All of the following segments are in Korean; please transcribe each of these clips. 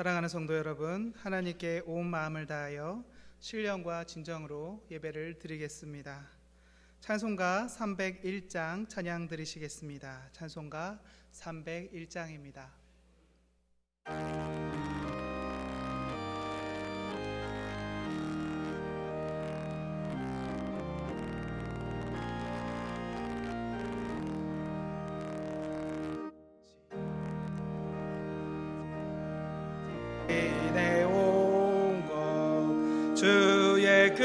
사랑하는 성도 여러분, 하나님께 온 마음을 다하여 신령과 진정으로 예배를 드리겠습니다. 찬송가 301장 찬양 드리시겠습니다. 찬송가 301장입니다. 내온 것 주의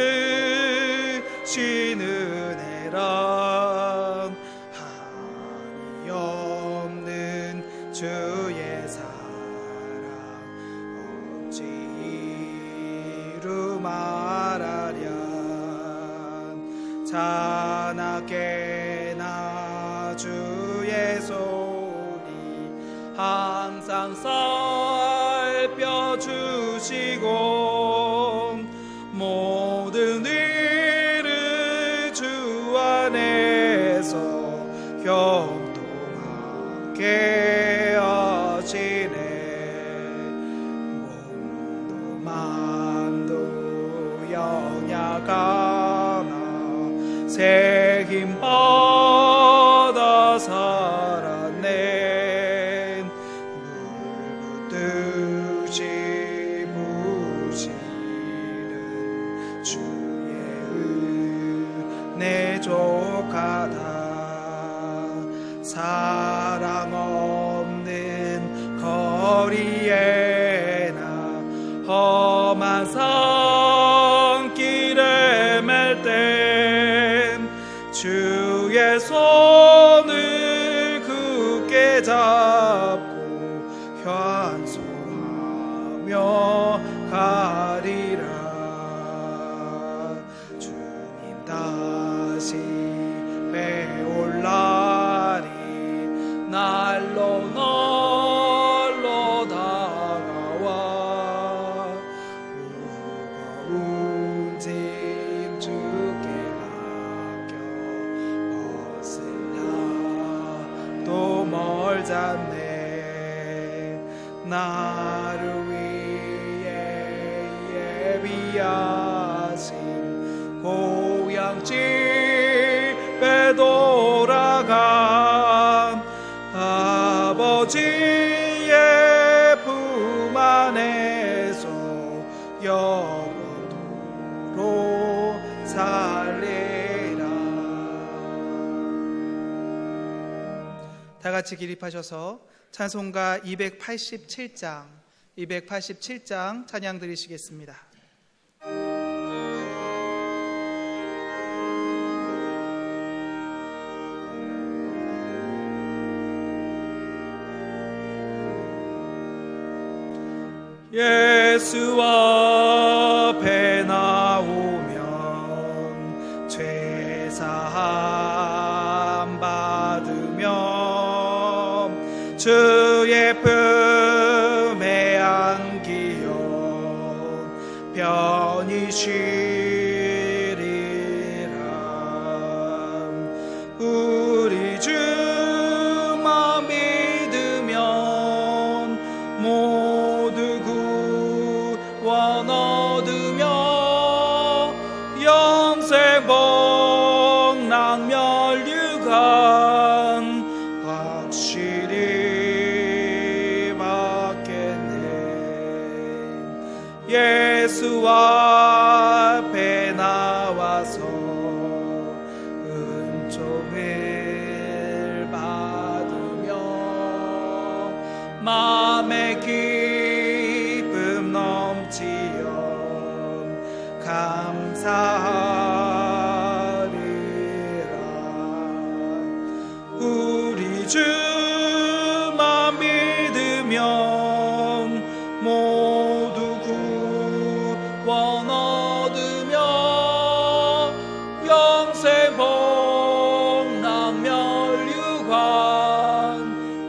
크신 은혜라 한이 없는 주의 사랑 어찌 이루 말하랴. 자나깨나 주의 손이 항상 살펴주시고 모든 일을 주 안에서 형통하게 하시네. 몸도 만도 영약하나 새 힘 받아 살았네. 내 족하다. 사랑 없는 거리에나 험한 산길에 맬 땐 주의 손을 굳게 잡고 현송하며 가리라. 다시 배올 날이 날로 날로 다가와 무거운 짐 주께 맡겨 벗으려 또 멀잖네. 나를 위해 예비하신 고향 집에 돌아간 아버지의 품 안에서 영원토록 살리라. 다 같이 기립하셔서 찬송가 287장 찬양 드리시겠습니다. 예수 앞에 나오면 죄사함 받으며 주의 품에 안기어 편히 쉬리라. 우리 주만 믿으면 모두 구원 얻으며 영생 복락 멸류관 확실히 받겠네. 예수 앞에 나와서 은총을 받으며 마음의 기쁨 넘치어 감사하리라. 우리 주만 믿으면 모두 구원 얻으며 영생 복락 멸류관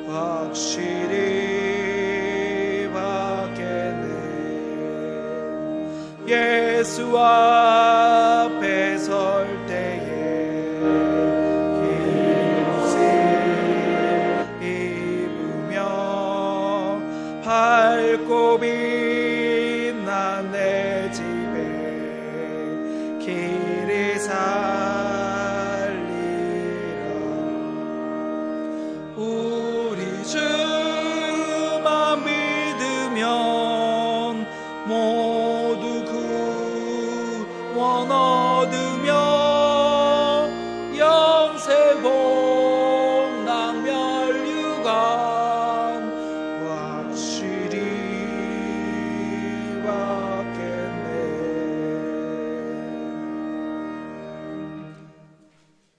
확실히 받겠네. 예수 앞에 설 때에 힘을 입으며 밝고 밝고 빛난 내 집에 길이 살리라. 우리 주만 믿으면 모두 구원 얻으며 영생 복락 멸류관 확실히 받겠네.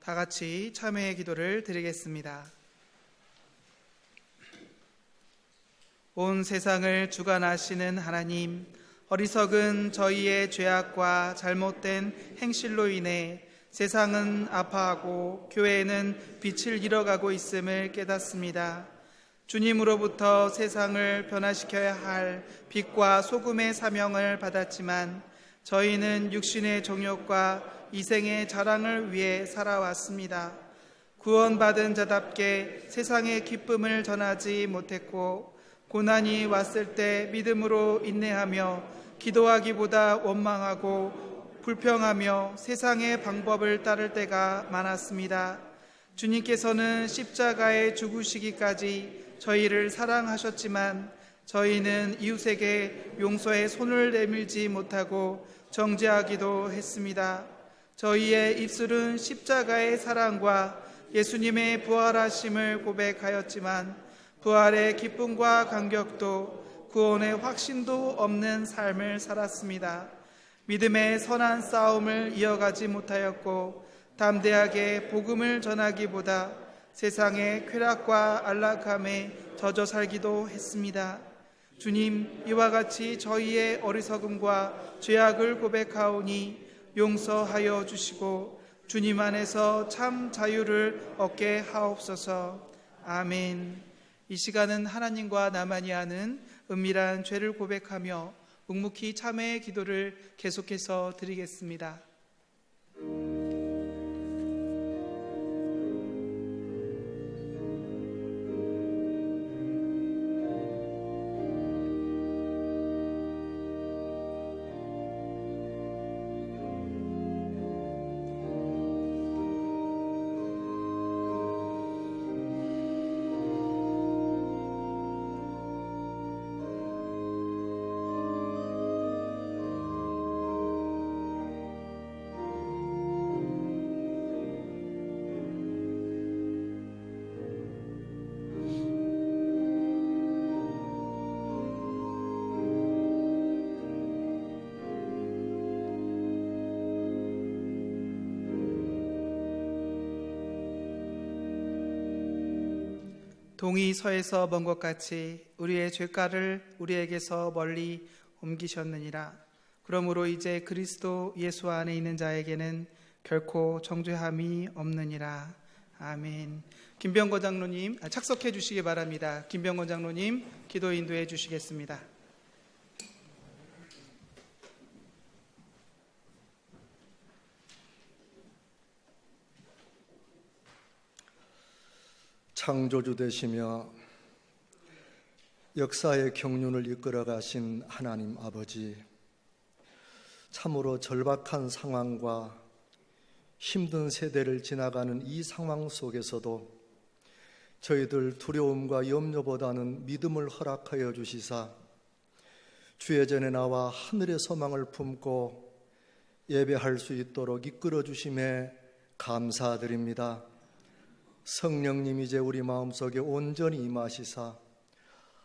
다 같이 참회의 기도를 드리겠습니다. 온 세상을 주관하시는 하나님, 어리석은 저희의 죄악과 잘못된 행실로 인해 세상은 아파하고 교회는 빛을 잃어가고 있음을 깨닫습니다. 주님으로부터 세상을 변화시켜야 할 빛과 소금의 사명을 받았지만 저희는 육신의 정욕과 이생의 자랑을 위해 살아왔습니다. 구원받은 자답게 세상의 기쁨을 전하지 못했고 고난이 왔을 때 믿음으로 인내하며 기도하기보다 원망하고 불평하며 세상의 방법을 따를 때가 많았습니다. 주님께서는 십자가에 죽으시기까지 저희를 사랑하셨지만 저희는 이웃에게 용서의 손을 내밀지 못하고 정죄하기도 했습니다. 저희의 입술은 십자가의 사랑과 예수님의 부활하심을 고백하였지만 부활의 기쁨과 감격도 구원의 확신도 없는 삶을 살았습니다. 믿음의 선한 싸움을 이어가지 못하였고 담대하게 복음을 전하기보다 세상의 쾌락과 안락함에 젖어 살기도 했습니다. 주님, 이와 같이 저희의 어리석음과 죄악을 고백하오니 용서하여 주시고 주님 안에서 참 자유를 얻게 하옵소서. 아멘. 이 시간은 하나님과 나만이 아는 은밀한 죄를 고백하며 묵묵히 참회의 기도를 계속해서 드리겠습니다. 동이 서에서 먼 것 같이 우리의 죄가를 우리에게서 멀리 옮기셨느니라. 그러므로 이제 그리스도 예수 안에 있는 자에게는 결코 정죄함이 없느니라. 아멘. 김병건 장로님 착석해 주시기 바랍니다. 김병건 장로님 기도 인도해 주시겠습니다. 창조주 되시며 역사의 경륜을 이끌어 가신 하나님 아버지, 참으로 절박한 상황과 힘든 세대를 지나가는 이 상황 속에서도 저희들 두려움과 염려보다는 믿음을 허락하여 주시사 주의 전에 나와 하늘의 소망을 품고 예배할 수 있도록 이끌어 주심에 감사드립니다. 성령님 이제 우리 마음속에 온전히 임하시사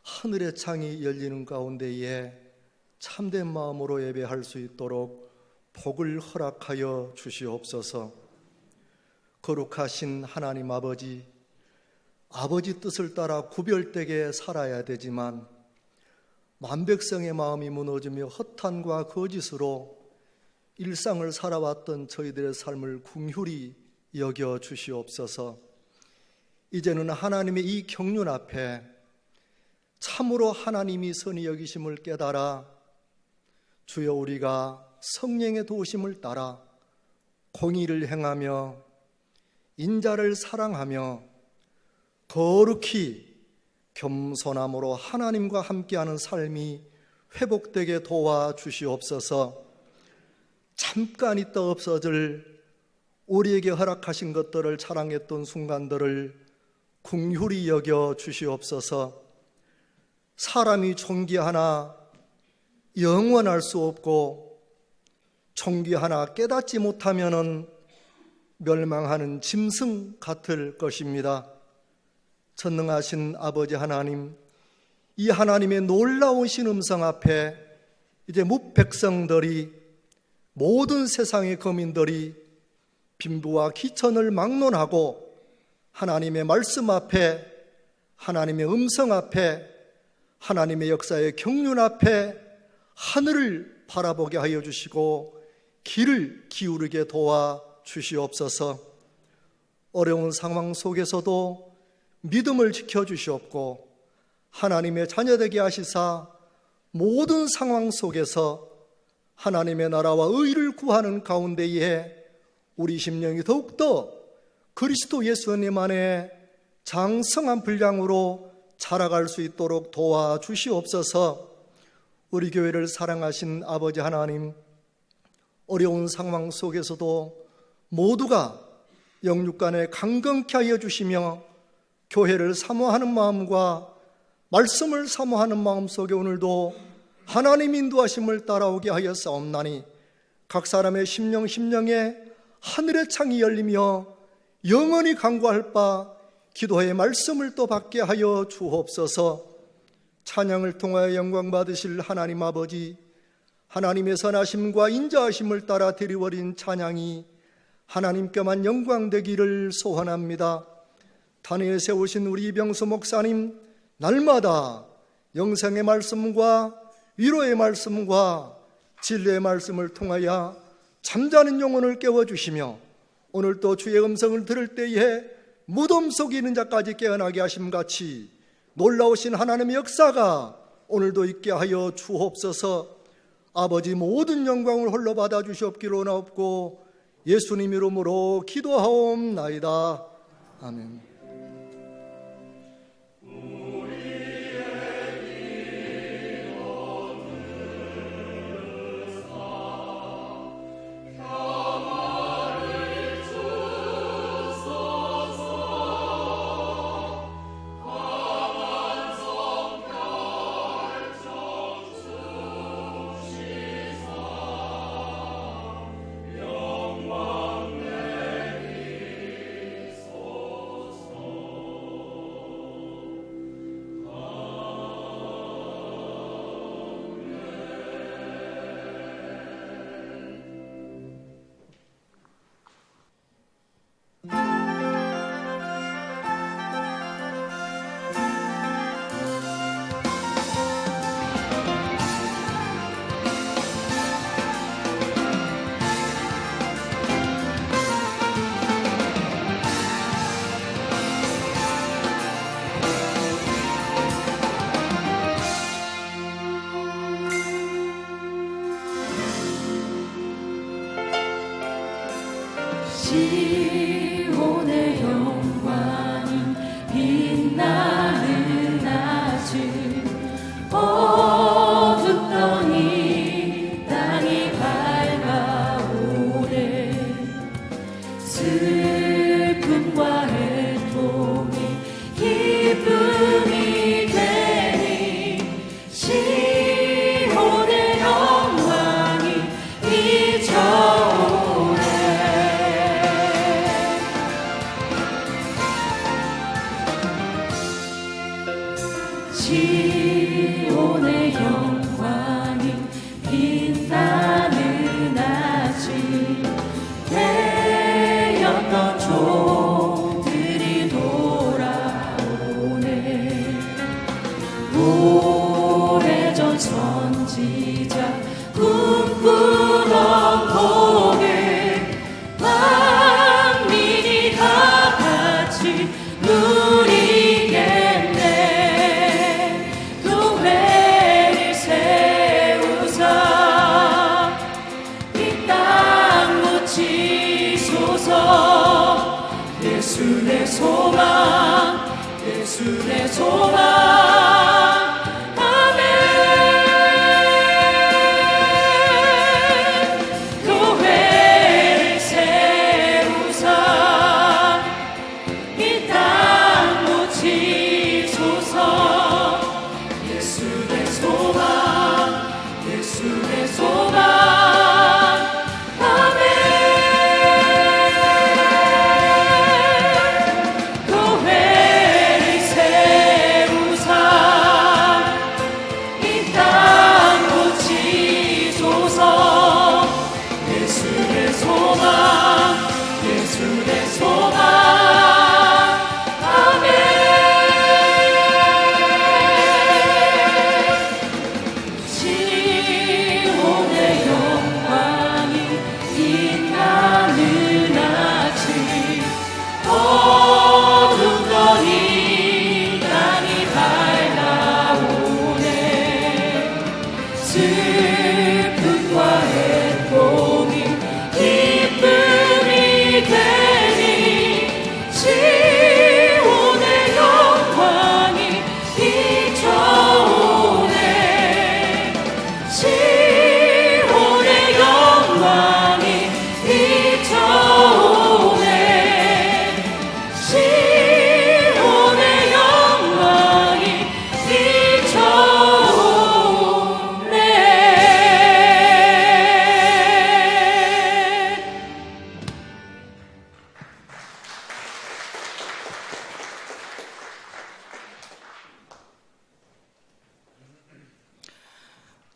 하늘의 창이 열리는 가운데에 참된 마음으로 예배할 수 있도록 복을 허락하여 주시옵소서. 거룩하신 하나님 아버지, 아버지 뜻을 따라 구별되게 살아야 되지만 만백성의 마음이 무너지며 허탄과 거짓으로 일상을 살아왔던 저희들의 삶을 긍휼히 여겨 주시옵소서. 이제는 하나님의 이 경륜 앞에 참으로 하나님이 선히 여기심을 깨달아 주여 우리가 성령의 도우심을 따라 공의를 행하며 인자를 사랑하며 거룩히 겸손함으로 하나님과 함께하는 삶이 회복되게 도와주시옵소서. 잠깐 있다 없어질 우리에게 허락하신 것들을 자랑했던 순간들을 긍휼히 여겨 주시옵소서. 사람이 존귀하나 영원할 수 없고 존귀하나 깨닫지 못하면은 멸망하는 짐승 같을 것입니다. 전능하신 아버지 하나님, 이 하나님의 놀라우신 음성 앞에 이제 뭇백성들이, 모든 세상의 거민들이 빈부와 기천을 막론하고 하나님의 말씀 앞에, 하나님의 음성 앞에, 하나님의 역사의 경륜 앞에 하늘을 바라보게 하여 주시고 귀를 기울이게 도와 주시옵소서. 어려운 상황 속에서도 믿음을 지켜주시옵고 하나님의 자녀되게 하시사 모든 상황 속에서 하나님의 나라와 의를 구하는 가운데에 우리 심령이 더욱더 그리스도 예수님 안에 장성한 분량으로 자라갈 수 있도록 도와주시옵소서. 우리 교회를 사랑하신 아버지 하나님, 어려운 상황 속에서도 모두가 영육간에 강건케 하여 주시며 교회를 사모하는 마음과 말씀을 사모하는 마음 속에 오늘도 하나님 인도하심을 따라오게 하였사옵나니 각 사람의 심령에 하늘의 창이 열리며 영원히 간구할 바 기도의 말씀을 또 받게 하여 주옵소서. 찬양을 통하여 영광 받으실 하나님 아버지, 하나님의 선하심과 인자하심을 따라 드리워린 찬양이 하나님께만 영광되기를 소원합니다. 단위에 세우신 우리 이병수 목사님, 날마다 영생의 말씀과 위로의 말씀과 진리의 말씀을 통하여 잠자는 영혼을 깨워주시며 오늘도 주의 음성을 들을 때에 무덤 속에 있는 자까지 깨어나게 하심같이 놀라우신 하나님의 역사가 오늘도 있게 하여 주옵소서. 아버지, 모든 영광을 홀로 받아 주시옵기로 원하옵고 예수님 이름으로 기도하옵나이다. 아멘. 시온의 영광이 빛나는 아침, 어둡던 이 땅이 밝아오네. 슬픔과 애통이 기쁨이 되니 시온의 영광이 비춰오네. 시온의 영광이 빛나는 아침, 되었던 종들이 돌아오네. 오래전 선지자 꿈꾸던 복을 만민이 다 같이 누리겠네. 교회를 세우사 이 땅 고치소서. 예수 내 소망, 예수 예수의 소망. 아멘. 교회를 세우사 이 땅 고치소서. 예수의 소망, 예수의 소망.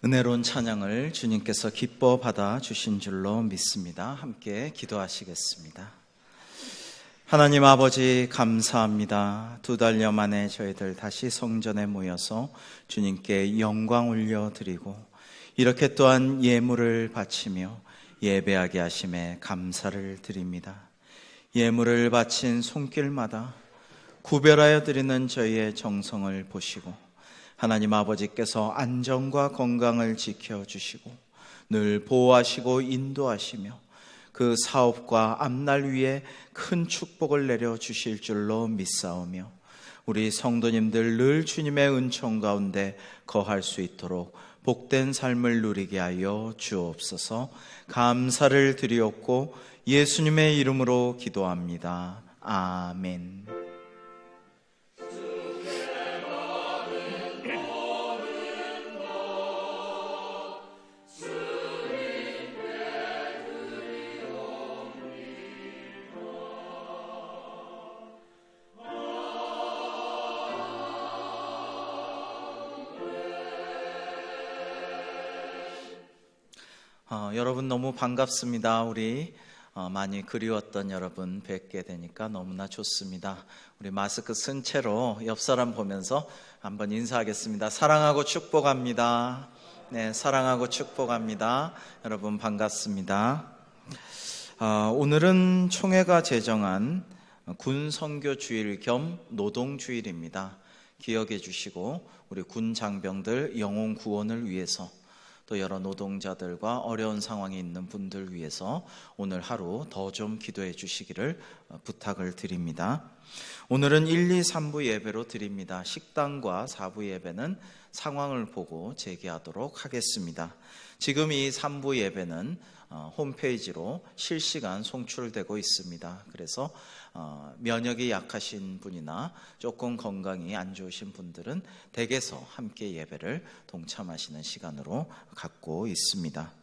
은혜로운 찬양을 주님께서 기뻐 받아 주신 줄로 믿습니다. 함께 기도하시겠습니다. 하나님 아버지 감사합니다. 2달여 만에 저희들 다시 성전에 모여서 주님께 영광 올려드리고 이렇게 또한 예물을 바치며 예배하게 하심에 감사를 드립니다. 예물을 바친 손길마다 구별하여 드리는 저희의 정성을 보시고 하나님 아버지께서 안전과 건강을 지켜주시고 늘 보호하시고 인도하시며 그 사업과 앞날 위에 큰 축복을 내려주실 줄로 믿사오며 우리 성도님들 늘 주님의 은총 가운데 거할 수 있도록 복된 삶을 누리게 하여 주옵소서. 감사를 드리옵고 예수님의 이름으로 기도합니다. 아멘. 여러분 너무 반갑습니다. 우리 많이 그리웠던 여러분 뵙게 되니까 너무나 좋습니다. 우리 마스크 쓴 채로 옆 사람 보면서 한번 인사하겠습니다. 사랑하고 축복합니다. 네, 사랑하고 축복합니다. 여러분 반갑습니다. 오늘은 총회가 제정한 군 선교 주일 겸 노동 주일입니다. 기억해 주시고 우리 군 장병들 영혼 구원을 위해서 또 여러 노동자들과 어려운 상황에 있는 분들 위해서 오늘 하루 더 좀 기도해 주시기를 부탁을 드립니다. 오늘은 1, 2, 3부 예배로 드립니다. 식당과 4부 예배는 상황을 보고 재개하도록 하겠습니다. 지금 이 3부 예배는 홈페이지로 실시간 송출되고 있습니다. 그래서 면역이 약하신 분이나 조금 건강이 안 좋으신 분들은 댁에서 함께 예배를 동참하시는 시간으로 갖고 있습니다.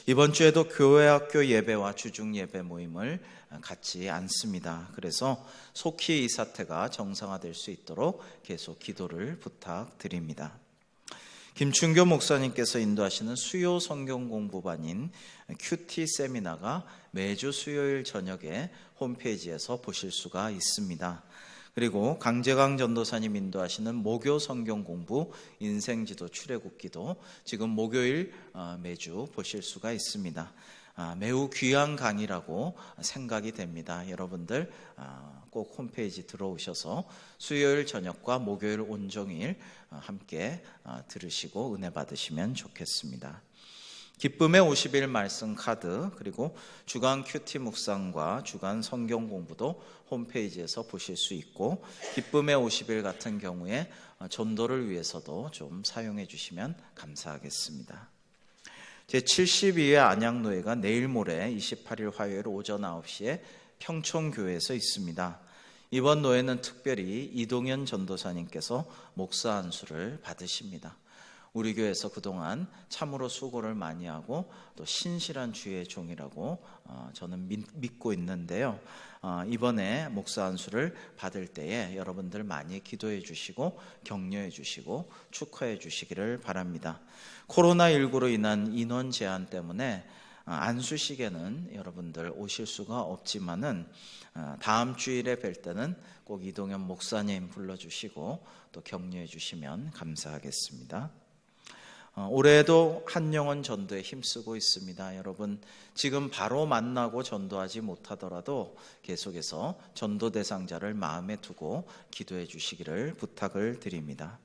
이번 주에도 교회 학교 예배와 주중 예배 모임을 갖지 않습니다. 그래서 속히 이 사태가 정상화될 수 있도록 계속 기도를 부탁드립니다. 김춘교 목사님께서 인도하시는 수요 성경 공부반인 큐티 세미나가 매주 수요일 저녁에 홈페이지에서 보실 수가 있습니다. 그리고 강재강 전도사님 인도하시는 목요 성경 공부 인생지도 출애굽기도 지금 목요일 매주 보실 수가 있습니다. 매우 귀한 강의라고 생각이 됩니다. 여러분들 꼭 홈페이지 들어오셔서 수요일 저녁과 목요일 온종일 함께 들으시고 은혜 받으시면 좋겠습니다. 기쁨의 50일 말씀 카드, 그리고 주간 큐티 묵상과 주간 성경 공부도 홈페이지에서 보실 수 있고, 기쁨의 50일 같은 경우에 전도를 위해서도 좀 사용해 주시면 감사하겠습니다. 제72회 안양노회가 내일 모레 28일 화요일 오전 9시에 평촌교회에서 있습니다. 이번 노회는 특별히 이동현 전도사님께서 목사 안수를 받으십니다. 우리 교회에서 그동안 참으로 수고를 많이 하고 또 신실한 주의 종이라고 저는 믿고 있는데요. 이번에 목사 안수를 받을 때에 여러분들 많이 기도해 주시고 격려해 주시고 축하해 주시기를 바랍니다. 코로나19로 인한 인원 제한 때문에 안수식에는 여러분들 오실 수가 없지만은 다음 주일에 뵐 때는 꼭 이동현 목사님 불러주시고 또 격려해 주시면 감사하겠습니다. 올해도 한영원 전도에 힘쓰고 있습니다. 여러분, 지금 바로 만나고 전도하지 못하더라도 계속해서 전도 대상자를 마음에 두고 기도해 주시기를 부탁을 드립니다.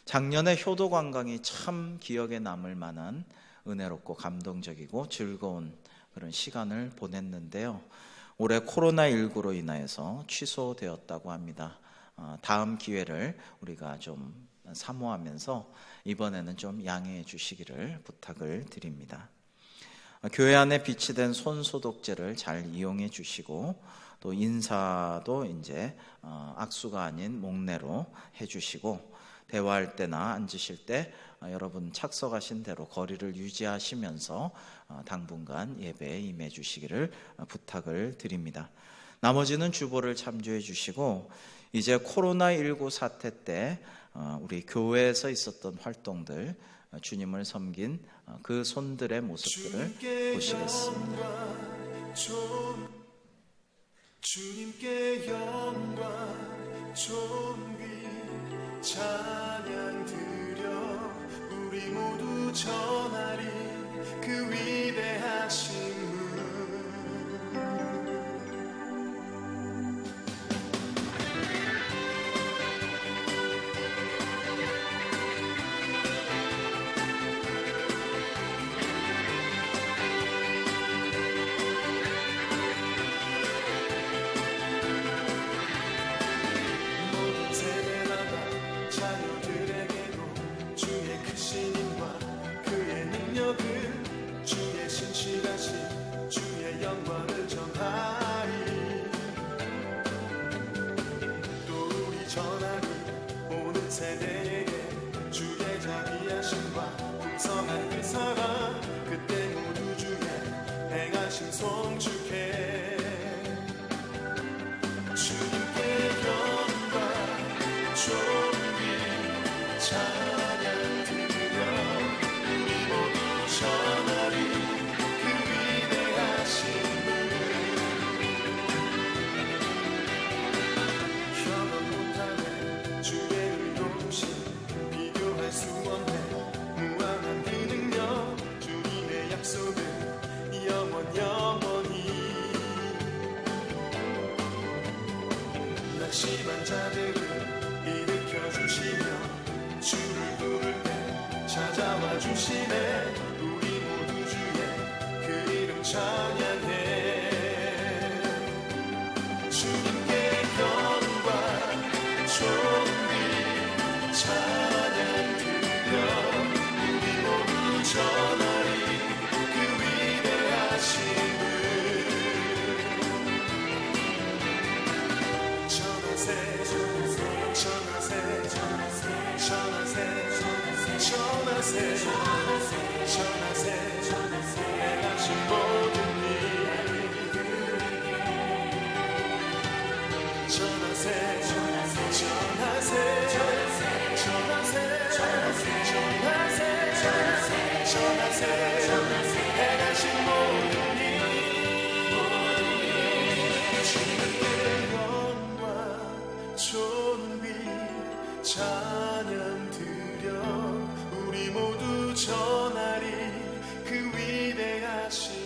작년에 효도 관광이 참 기억에 남을 만한 은혜롭고 감동적이고 즐거운 그런 시간을 보냈는데요. 올해 코로나19로 인하여서 취소되었다고 합니다. 다음 기회를 우리가 좀 사모하면서 이번에는 좀 양해해 주시기를 부탁을 드립니다. 교회 안에 비치된 손소독제를 잘 이용해 주시고 또 인사도 이제 악수가 아닌 목례로 해 주시고 대화할 때나 앉으실 때 여러분 착석하신 대로 거리를 유지하시면서 당분간 예배에 임해 주시기를 부탁을 드립니다. 나머지는 주보를 참조해 주시고 이제 코로나19 사태 때 우리 교회에서 있었던 활동들, 주님을 섬긴 그 손들의 모습들을 보시겠습니다. 주님께 영광 존귀 찬양 드려 우리 모두 전하리 그 위대하신 심한 자들을 일으켜 주시며 주를 부를 때 찾아와 주시네. 우리 모두 주의 그 이름 찬양해. 주님께 영광 존귀 찬양 드려 우리 모두 전하리 그 위대하심을. 전하세 행하신 모든 일 전하세 행하신 모든 일 주님께 영광 존귀 찬양 드려 우리 모두 전하리 그 위대하심을.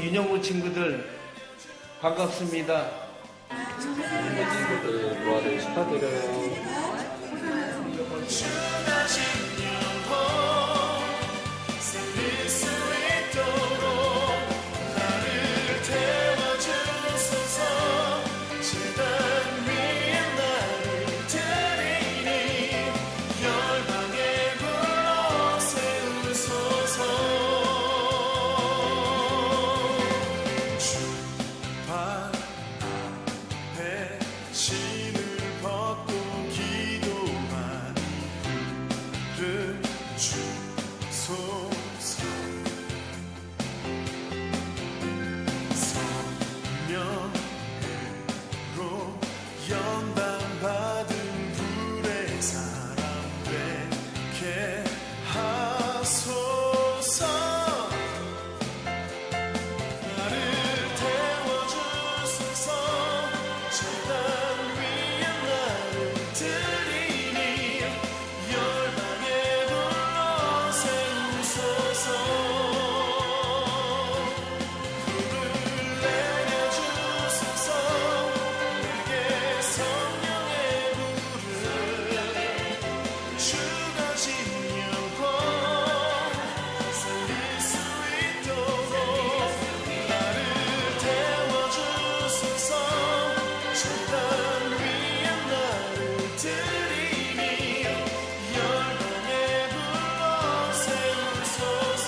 윤영우 친구들 반갑습니다. 친구들 노아를 축하드려요. 주가신 영혼 살릴 수 있도록 나를 태워주소서. 제단 위에 나를 드리니 열방에 불러 세우소서. 주 앞에 짐을 벗고 기도하니 를 주소서. 성령으로 연단받은 불의 사람 되게 하소서. 나를 태워주소서. 제단 위에 나를 드리니 열방에 불러 세우소서. 불을 내려주소서. 내게 성령의 불을 주가신 영혼 살릴 수 있도록 나를 태워주소서. 제단 위에 나를 드리니 열방에 불러 세우소서.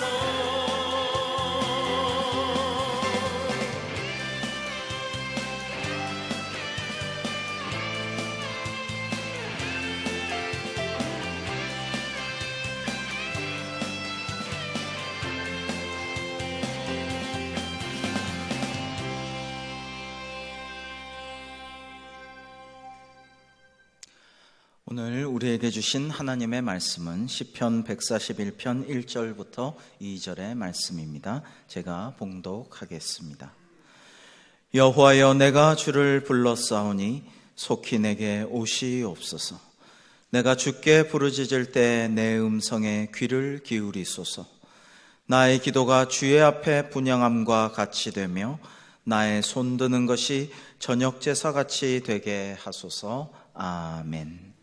오늘 우리에게 주신 하나님의 말씀은 시편 141편 1절부터 2절의 말씀입니다. 제가 봉독하겠습니다. 여호와여, 내가 주를 불렀사오니 속히 내게 오시옵소서. 내가 주께 부르짖을 때 내 음성에 귀를 기울이소서. 나의 기도가 주의 앞에 분향함과 같이 되며 나의 손드는 것이 저녁 제사같이 되게 하소서. 아멘.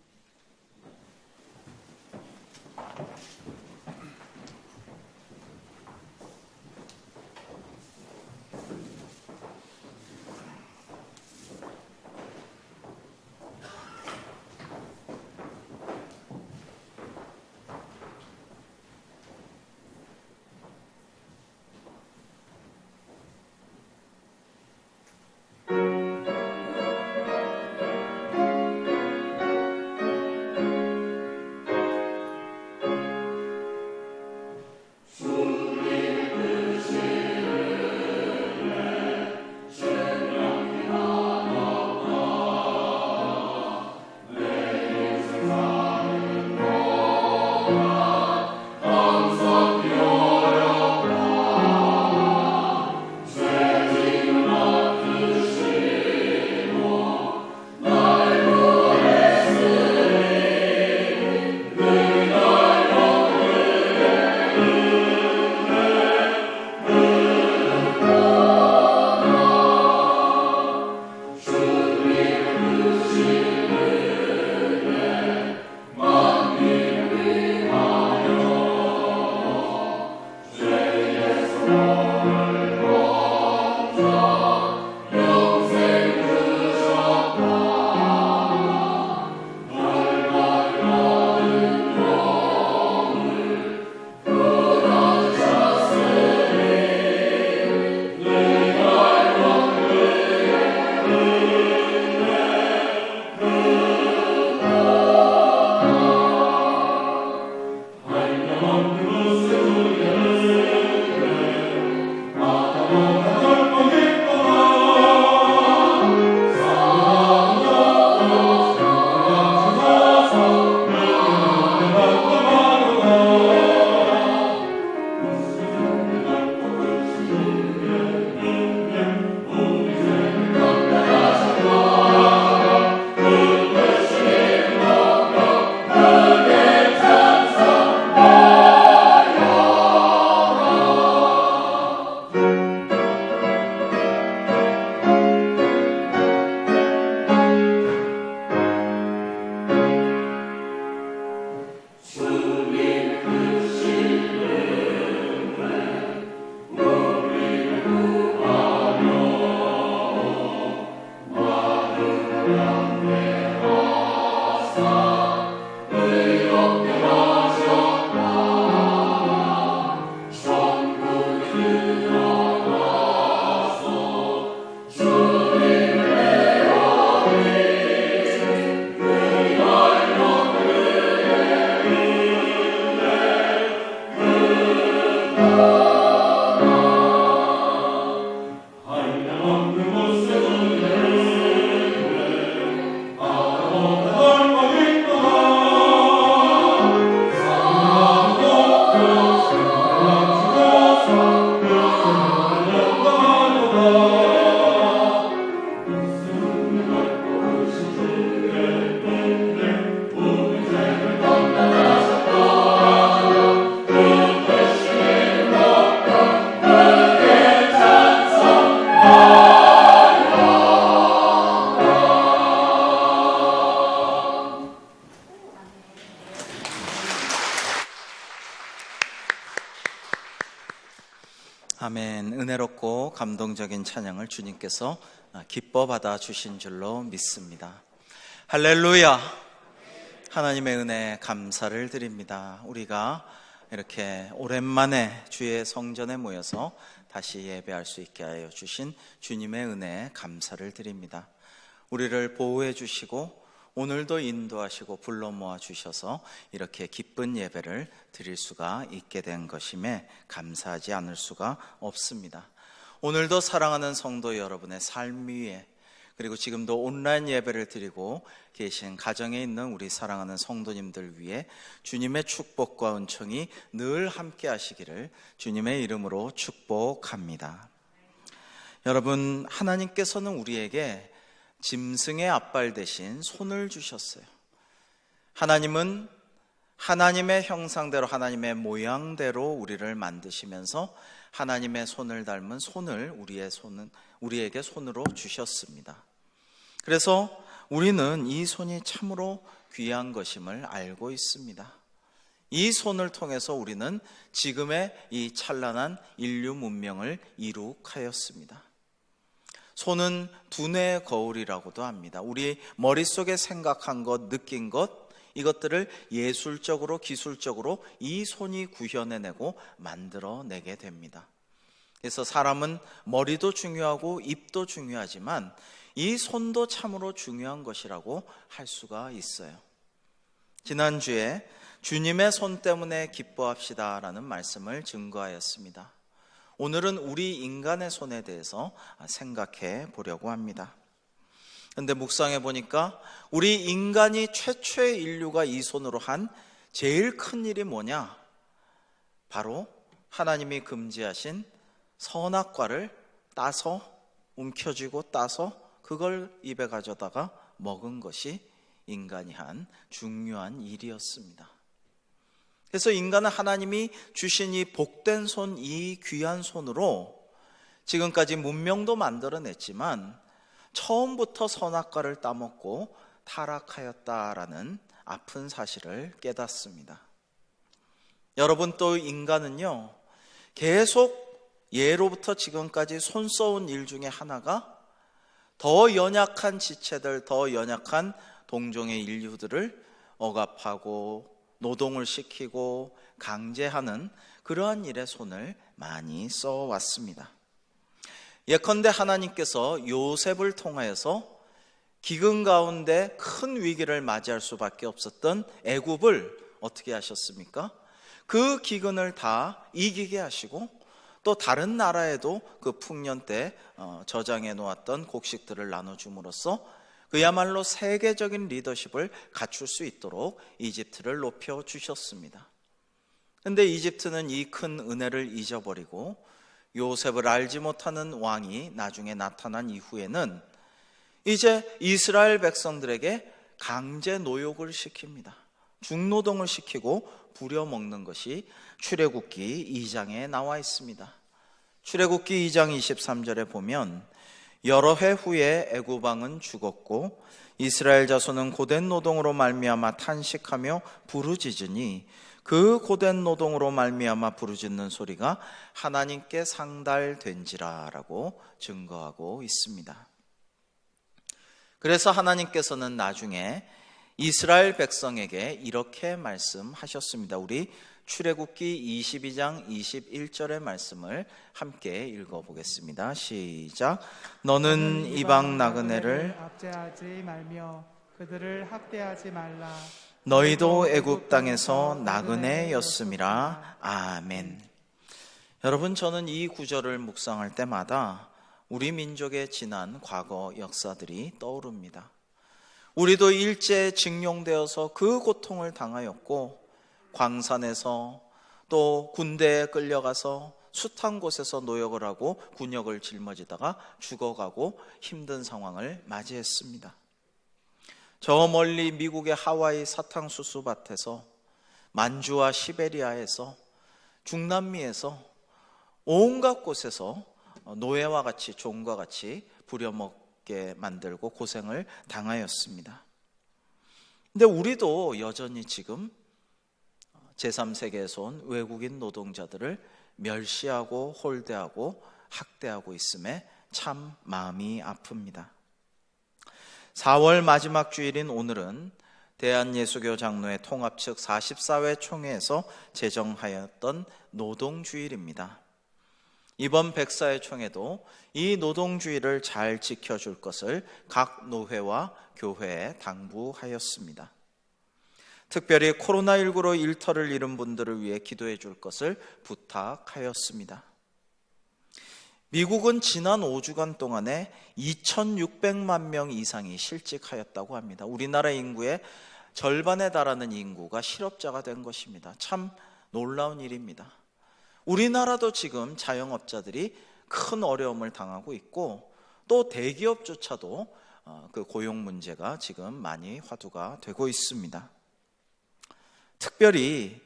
아멘. 은혜롭고 감동적인 찬양을 주님께서 기뻐 받아 주신 줄로 믿습니다. 할렐루야. 하나님의 은혜 감사를 드립니다. 우리가 이렇게 오랜만에 주의 성전에 모여서 다시 예배할 수 있게 하여 주신 주님의 은혜에 감사를 드립니다. 우리를 보호해 주시고 오늘도 인도하시고 불러 모아 주셔서 이렇게 기쁜 예배를 드릴 수가 있게 된 것임에 감사하지 않을 수가 없습니다. 오늘도 사랑하는 성도 여러분의 삶 위에, 그리고 지금도 온라인 예배를 드리고 계신 가정에 있는 우리 사랑하는 성도님들 위해 주님의 축복과 은총이 늘 함께 하시기를 주님의 이름으로 축복합니다. 여러분, 하나님께서는 우리에게 짐승의 앞발 대신 손을 주셨어요. 하나님은 하나님의 형상대로, 하나님의 모양대로 우리를 만드시면서 하나님의 손을 닮은 손을 우리에게 손으로 주셨습니다. 그래서 우리는 이 손이 참으로 귀한 것임을 알고 있습니다. 이 손을 통해서 우리는 지금의 이 찬란한 인류 문명을 이룩하였습니다. 손은 두뇌의 거울이라고도 합니다. 우리 머릿속에 생각한 것, 느낀 것, 이것들을 예술적으로, 기술적으로 이 손이 구현해내고 만들어내게 됩니다. 그래서 사람은 머리도 중요하고 입도 중요하지만 이 손도 참으로 중요한 것이라고 할 수가 있어요. 지난주에 주님의 손 때문에 기뻐합시다 라는 말씀을 증거하였습니다. 오늘은 우리 인간의 손에 대해서 생각해 보려고 합니다. 그런데 묵상해 보니까 우리 인간이 최초의 인류가 이 손으로 한 제일 큰 일이 뭐냐? 바로 하나님이 금지하신 선악과를 따서, 움켜쥐고 따서 그걸 입에 가져다가 먹은 것이 인간이 한 중요한 일이었습니다. 그래서 인간은 하나님이 주신 이 복된 손, 이 귀한 손으로 지금까지 문명도 만들어냈지만 처음부터 선악과를 따먹고 타락하였다라는 아픈 사실을 깨닫습니다. 여러분, 또 인간은요, 계속 예로부터 지금까지 손 써온 일 중에 하나가 더 연약한 지체들, 더 연약한 동종의 인류들을 억압하고 노동을 시키고 강제하는 그러한 일에 손을 많이 써왔습니다. 예컨대 하나님께서 요셉을 통하여서 기근 가운데 큰 위기를 맞이할 수밖에 없었던 애굽을 어떻게 하셨습니까? 그 기근을 다 이기게 하시고 또 다른 나라에도 그 풍년 때 저장해 놓았던 곡식들을 나눠줌으로써 그야말로 세계적인 리더십을 갖출 수 있도록 이집트를 높여주셨습니다. 그런데 이집트는 이 큰 은혜를 잊어버리고 요셉을 알지 못하는 왕이 나중에 나타난 이후에는 이제 이스라엘 백성들에게 강제 노역을 시킵니다. 중노동을 시키고 부려먹는 것이 출애굽기 2장에 나와 있습니다. 출애굽기 2장 23절에 보면 여러 해 후에 애굽 왕은 죽었고 이스라엘 자손은 고된 노동으로 말미암아 탄식하며 부르짖으니 그 고된 노동으로 말미암아 부르짖는 소리가 하나님께 상달된지라라고 증거하고 있습니다. 그래서 하나님께서는 나중에 이스라엘 백성에게 이렇게 말씀하셨습니다. 우리 출애굽기 22장 21절의 말씀을 함께 읽어보겠습니다. 시작. 너는 이방 나그네를 압제하지 말며 그들을 학대하지 말라. 너희도 애굽 땅에서 나그네였음이라. 아멘. 여러분, 저는 이 구절을 묵상할 때마다 우리 민족의 지난 과거 역사들이 떠오릅니다. 우리도 일제에 징용되어서 그 고통을 당하였고 광산에서 또 군대에 끌려가서 숱한 곳에서 노역을 하고 군역을 짊어지다가 죽어가고 힘든 상황을 맞이했습니다. 저 멀리 미국의 하와이 사탕수수 밭에서, 만주와 시베리아에서, 중남미에서 온갖 곳에서 노예와 같이, 종과 같이 부려먹게 만들고 고생을 당하였습니다. 근데 우리도 여전히 지금 제3세계에서 온 외국인 노동자들을 멸시하고 홀대하고 학대하고 있음에 참 마음이 아픕니다. 4월 마지막 주일인 오늘은 대한예수교 장로회 통합 측 44회 총회에서 제정하였던 노동주일입니다. 이번 백사회 총회도 이 노동주일을 잘 지켜줄 것을 각 노회와 교회에 당부하였습니다. 특별히 코로나19로 일터를 잃은 분들을 위해 기도해 줄 것을 부탁하였습니다. 미국은 지난 5주간 동안에 2,600만 명 이상이 실직하였다고 합니다. 우리나라 인구의 절반에 달하는 인구가 실업자가 된 것입니다. 참 놀라운 일입니다. 우리나라도 지금 자영업자들이 큰 어려움을 당하고 있고 또 대기업조차도 그 고용 문제가 지금 많이 화두가 되고 있습니다. 특별히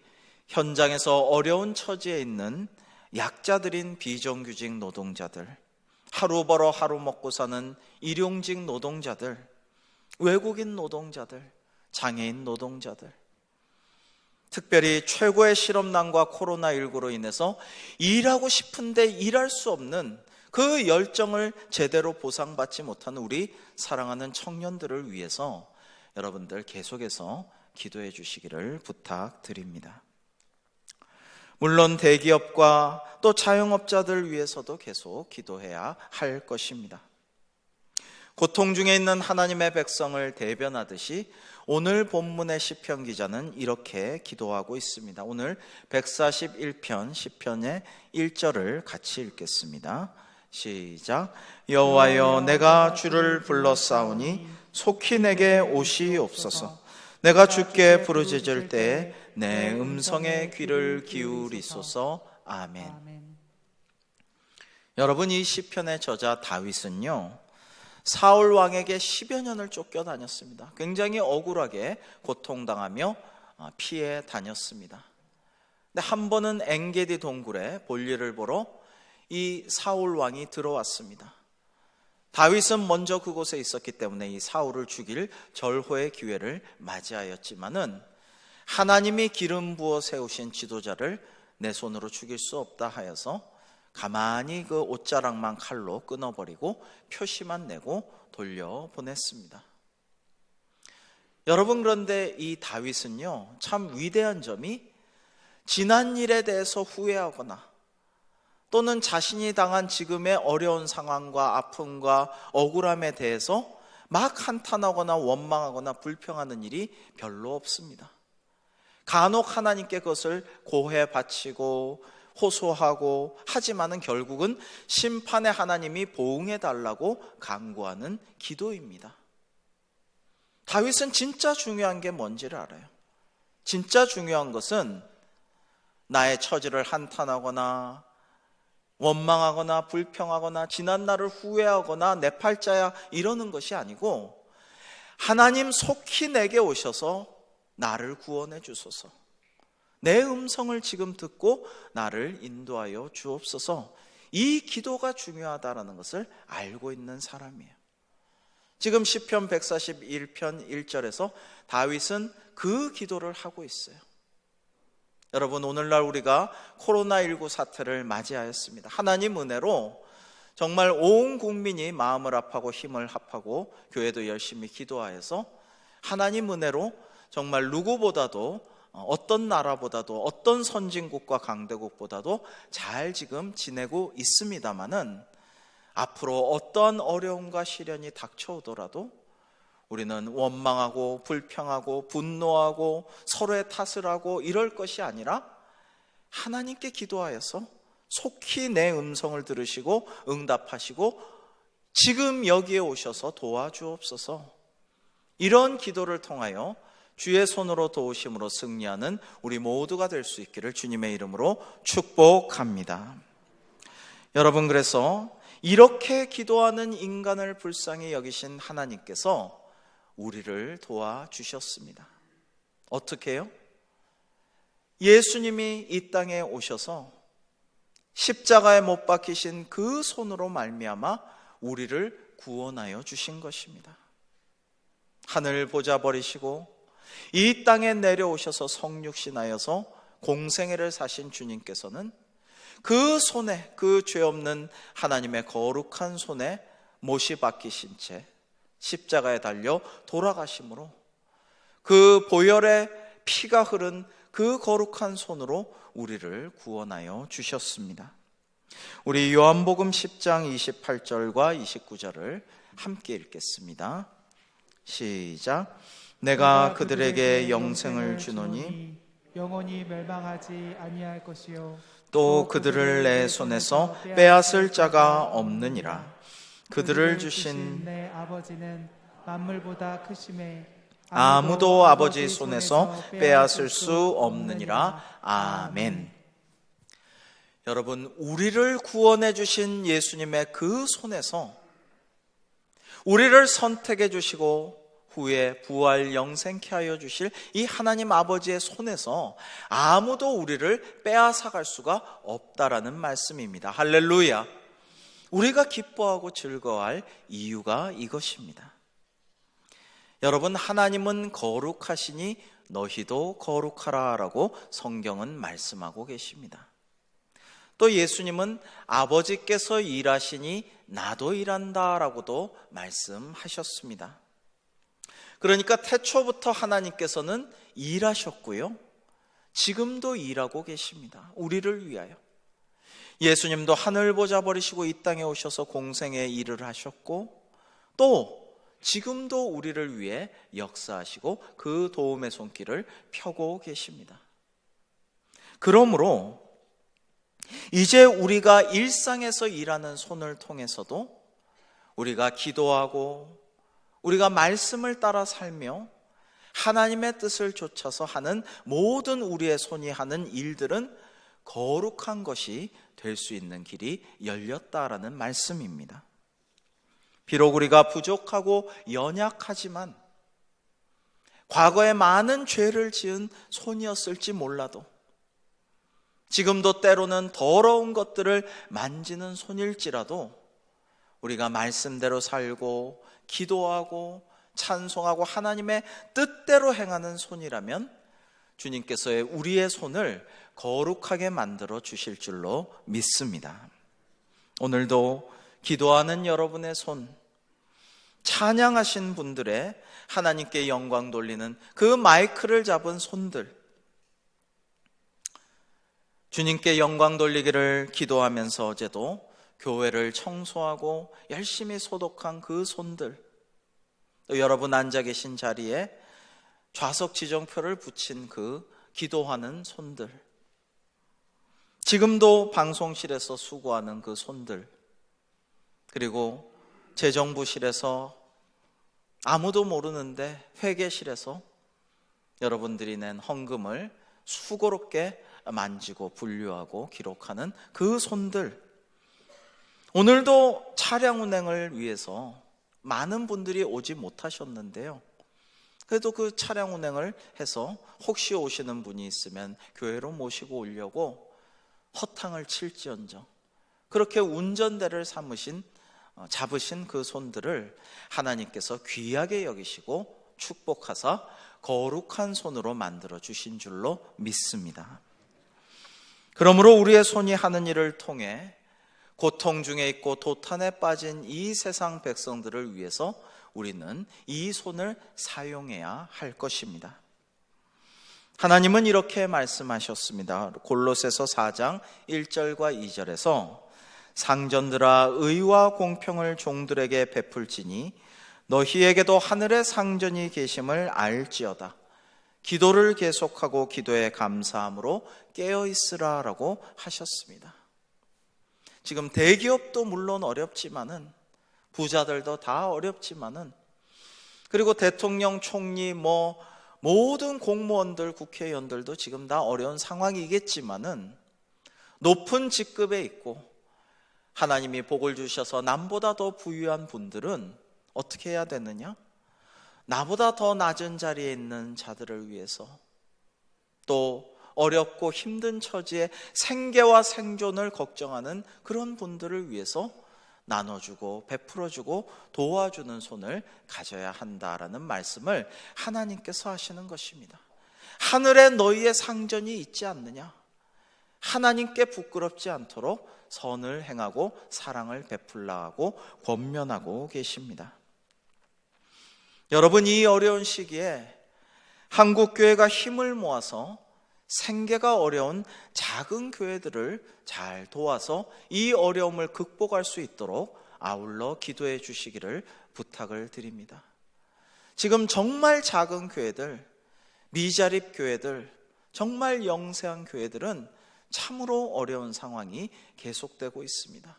현장에서 어려운 처지에 있는 약자들인 비정규직 노동자들, 하루 벌어 하루 먹고 사는 일용직 노동자들, 외국인 노동자들, 장애인 노동자들, 특별히 최고의 실업난과 코로나19로 인해서 일하고 싶은데 일할 수 없는 그 열정을 제대로 보상받지 못하는 우리 사랑하는 청년들을 위해서 여러분들 계속해서 기도해 주시기를 부탁드립니다. 물론 대기업과 또 자영업자들 위해서도 계속 기도해야 할 것입니다. 고통 중에 있는 하나님의 백성을 대변하듯이 오늘 본문의 시편 기자는 이렇게 기도하고 있습니다. 오늘 141편 시편의 1절을 같이 읽겠습니다. 시작. 여호와여, 내가 주를 불러싸우니 속히 내게 오시옵소서. 내가 주께 부르짖을 때에 내 음성에 귀를 기울이소서. 아멘. 여러분, 이 시편의 저자 다윗은요, 사울 왕에게 10여 년을 쫓겨다녔습니다. 굉장히 억울하게 고통당하며 피해 다녔습니다. 근데 한 번은 엔게디 동굴에 볼일을 보러 이 사울 왕이 들어왔습니다. 다윗은 먼저 그곳에 있었기 때문에 이 사울을 죽일 절호의 기회를 맞이하였지만은 하나님이 기름 부어 세우신 지도자를 내 손으로 죽일 수 없다 하여서 가만히 그 옷자락만 칼로 끊어버리고 표시만 내고 돌려보냈습니다. 여러분, 그런데 이 다윗은요, 참 위대한 점이 지난 일에 대해서 후회하거나 또는 자신이 당한 지금의 어려운 상황과 아픔과 억울함에 대해서 막 한탄하거나 원망하거나 불평하는 일이 별로 없습니다. 간혹 하나님께 그것을 고해 바치고 호소하고 하지만은 결국은 심판의 하나님이 보응해 달라고 간구하는 기도입니다. 다윗은 진짜 중요한 게 뭔지를 알아요. 진짜 중요한 것은 나의 처지를 한탄하거나 원망하거나 불평하거나 지난 날을 후회하거나 내 팔자야 이러는 것이 아니고 하나님 속히 내게 오셔서 나를 구원해 주소서. 내 음성을 지금 듣고 나를 인도하여 주옵소서. 이 기도가 중요하다는 것을 알고 있는 사람이에요. 지금 시편 141편 1절에서 다윗은 그 기도를 하고 있어요. 여러분, 오늘날 우리가 코로나19 사태를 맞이하였습니다. 하나님 은혜로 정말 온 국민이 마음을 합하고 힘을 합하고 교회도 열심히 기도하여서 하나님 은혜로 정말 누구보다도 어떤 나라보다도 어떤 선진국과 강대국보다도 잘 지금 지내고 있습니다마는 앞으로 어떠한 어려움과 시련이 닥쳐오더라도 우리는 원망하고 불평하고 분노하고 서로의 탓을 하고 이럴 것이 아니라 하나님께 기도하여서 속히 내 음성을 들으시고 응답하시고 지금 여기에 오셔서 도와주옵소서. 이런 기도를 통하여 주의 손으로 도우심으로 승리하는 우리 모두가 될 수 있기를 주님의 이름으로 축복합니다. 여러분, 그래서 이렇게 기도하는 인간을 불쌍히 여기신 하나님께서 우리를 도와주셨습니다. 어떻게 해요? 예수님이 이 땅에 오셔서 십자가에 못 박히신 그 손으로 말미암아 우리를 구원하여 주신 것입니다. 하늘 보좌 버리시고 이 땅에 내려오셔서 성육신하여서 공생애를 사신 주님께서는 그 손에, 그 죄 없는 하나님의 거룩한 손에 못이 박히신 채 십자가에 달려 돌아가심으로 그 보혈의 피가 흐른 그 거룩한 손으로 우리를 구원하여 주셨습니다. 우리 요한복음 10장 28절과 29절을 함께 읽겠습니다. 시작. 내가 그들에게 영생을 주노니 영원히 멸망하지 아니할 것이요 또 그들을 내 손에서 빼앗을 자가 없느니라. 그들을 주신 내 아버지는 만물보다 크심에 아무도 아버지 손에서 빼앗을 수 없느니라. 아멘. 여러분, 우리를 구원해 주신 예수님의 그 손에서 우리를 선택해 주시고 후에 부활 영생케 하여 주실 이 하나님 아버지의 손에서 아무도 우리를 빼앗아 갈 수가 없다라는 말씀입니다. 할렐루야. 우리가 기뻐하고 즐거워할 이유가 이것입니다. 여러분, 하나님은 거룩하시니 너희도 거룩하라 라고 성경은 말씀하고 계십니다. 또 예수님은 아버지께서 일하시니 나도 일한다 라고도 말씀하셨습니다. 그러니까 태초부터 하나님께서는 일하셨고요, 지금도 일하고 계십니다. 우리를 위하여. 예수님도 하늘 보좌 버리시고 이 땅에 오셔서 공생의 일을 하셨고, 또 지금도 우리를 위해 역사하시고 그 도움의 손길을 펴고 계십니다. 그러므로 이제 우리가 일상에서 일하는 손을 통해서도 우리가 기도하고 우리가 말씀을 따라 살며 하나님의 뜻을 좇아서 하는 모든 우리의 손이 하는 일들은 거룩한 것이 될 수 있는 길이 열렸다라는 말씀입니다. 비록 우리가 부족하고 연약하지만 과거에 많은 죄를 지은 손이었을지 몰라도 지금도 때로는 더러운 것들을 만지는 손일지라도 우리가 말씀대로 살고 기도하고 찬송하고 하나님의 뜻대로 행하는 손이라면 주님께서 우리의 손을 거룩하게 만들어 주실 줄로 믿습니다. 오늘도 기도하는 여러분의 손, 찬양하신 분들의 하나님께 영광 돌리는 그 마이크를 잡은 손들, 주님께 영광 돌리기를 기도하면서 어제도 교회를 청소하고 열심히 소독한 그 손들, 또 여러분 앉아 계신 자리에 좌석 지정표를 붙인 그 기도하는 손들, 지금도 방송실에서 수고하는 그 손들, 그리고 재정부실에서 아무도 모르는데 회계실에서 여러분들이 낸 헌금을 수고롭게 만지고 분류하고 기록하는 그 손들, 오늘도 차량 운행을 위해서 많은 분들이 오지 못하셨는데요, 그래도 그 차량 운행을 해서 혹시 오시는 분이 있으면 교회로 모시고 오려고 허탕을 칠지언정 그렇게 운전대를 잡으신 그 손들을 하나님께서 귀하게 여기시고 축복하사 거룩한 손으로 만들어 주신 줄로 믿습니다. 그러므로 우리의 손이 하는 일을 통해 고통 중에 있고 도탄에 빠진 이 세상 백성들을 위해서 우리는 이 손을 사용해야 할 것입니다. 하나님은 이렇게 말씀하셨습니다. 골로새서 4장 1절과 2절에서 상전들아, 의와 공평을 종들에게 베풀지니 너희에게도 하늘의 상전이 계심을 알지어다. 기도를 계속하고 기도에 감사함으로 깨어있으라 라고 하셨습니다. 지금 대기업도 물론 어렵지만은, 부자들도 다 어렵지만은, 그리고 대통령, 총리, 모든 공무원들, 국회의원들도 지금 다 어려운 상황이겠지만은, 높은 직급에 있고 하나님이 복을 주셔서 남보다 더 부유한 분들은 어떻게 해야 되느냐? 나보다 더 낮은 자리에 있는 자들을 위해서, 또 어렵고 힘든 처지에 생계와 생존을 걱정하는 그런 분들을 위해서 나눠주고 베풀어주고 도와주는 손을 가져야 한다라는 말씀을 하나님께서 하시는 것입니다. 하늘에 너희의 상전이 있지 않느냐? 하나님께 부끄럽지 않도록 선을 행하고 사랑을 베풀라고 권면하고 계십니다. 여러분, 이 어려운 시기에 한국교회가 힘을 모아서 생계가 어려운 작은 교회들을 잘 도와서 이 어려움을 극복할 수 있도록 아울러 기도해 주시기를 부탁을 드립니다. 지금 정말 작은 교회들, 미자립 교회들, 정말 영세한 교회들은 참으로 어려운 상황이 계속되고 있습니다.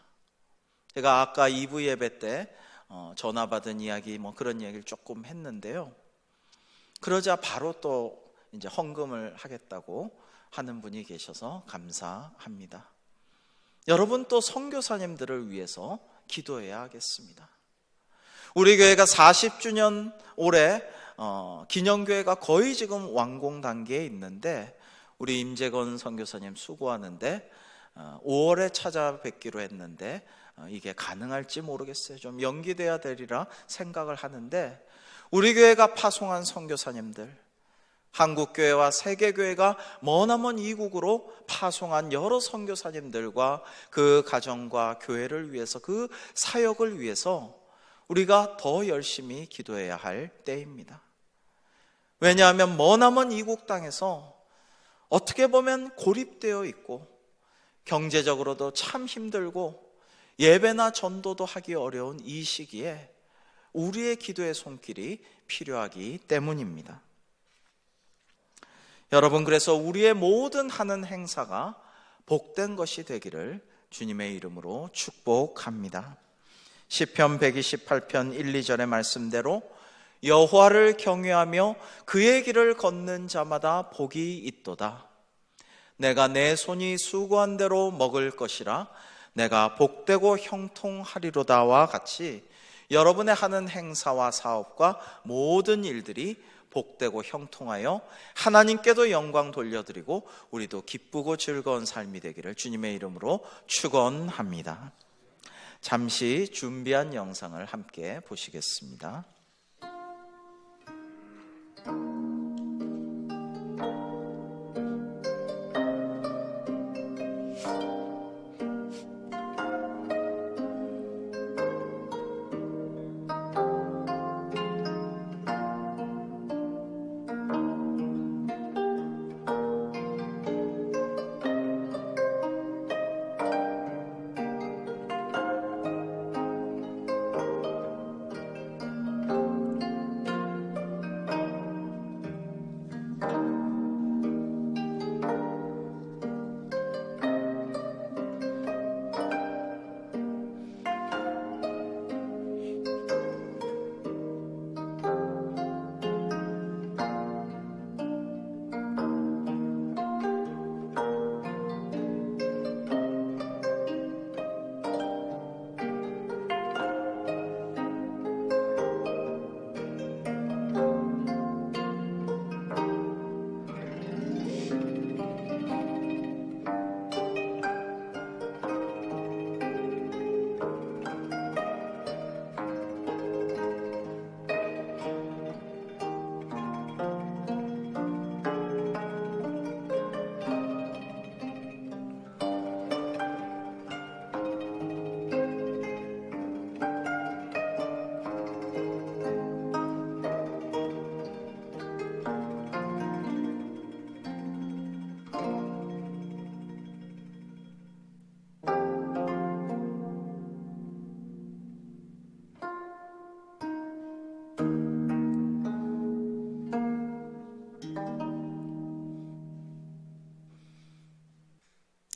제가 아까 2부 예배 때 전화 받은 이야기 그런 이야기를 조금 했는데요. 그러자 바로 또 이제 헌금을 하겠다고 하는 분이 계셔서 감사합니다. 여러분, 또 선교사님들을 위해서 기도해야 하겠습니다. 우리 교회가 40주년 올해 기념교회가 거의 지금 완공 단계에 있는데 우리 임재건 선교사님 수고하는데 5월에 찾아뵙기로 했는데 이게 가능할지 모르겠어요. 좀 연기돼야 되리라 생각을 하는데 우리 교회가 파송한 선교사님들, 한국교회와 세계교회가 머나먼 이국으로 파송한 여러 선교사님들과 그 가정과 교회를 위해서, 그 사역을 위해서 우리가 더 열심히 기도해야 할 때입니다. 왜냐하면 머나먼 이국 땅에서 어떻게 보면 고립되어 있고 경제적으로도 참 힘들고 예배나 전도도 하기 어려운 이 시기에 우리의 기도의 손길이 필요하기 때문입니다. 여러분, 그래서 우리의 모든 하는 행사가 복된 것이 되기를 주님의 이름으로 축복합니다. 시편 128편 1, 2절의 말씀대로 여호와를 경외하며 그의 길을 걷는 자마다 복이 있도다. 내가 내 손이 수고한 대로 먹을 것이라 내가 복되고 형통하리로다와 같이 여러분의 하는 행사와 사업과 모든 일들이 복되고 형통하여 하나님께도 영광 돌려드리고 우리도 기쁘고 즐거운 삶이 되기를 주님의 이름으로 축원합니다. 잠시 준비한 영상을 함께 보시겠습니다.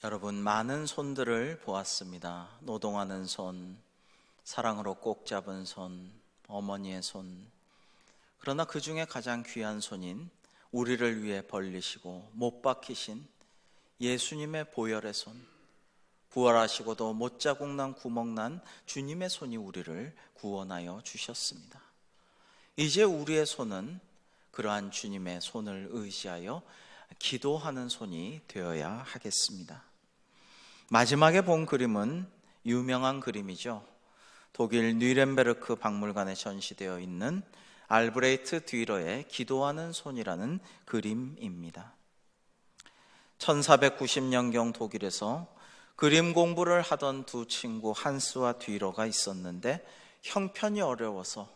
여러분, 많은 손들을 보았습니다. 노동하는 손, 사랑으로 꼭 잡은 손, 어머니의 손. 그러나 그 중에 가장 귀한 손인 우리를 위해 벌리시고 못 박히신 예수님의 보혈의 손, 부활하시고도 못자국 난 구멍 난 주님의 손이 우리를 구원하여 주셨습니다. 이제 우리의 손은 그러한 주님의 손을 의지하여 기도하는 손이 되어야 하겠습니다. 마지막에 본 그림은 유명한 그림이죠. 독일 뉘렌베르크 박물관에 전시되어 있는 알브레이트 듀러의 기도하는 손이라는 그림입니다. 1490년경 독일에서 그림 공부를 하던 두 친구 한스와 뒤러가 있었는데 형편이 어려워서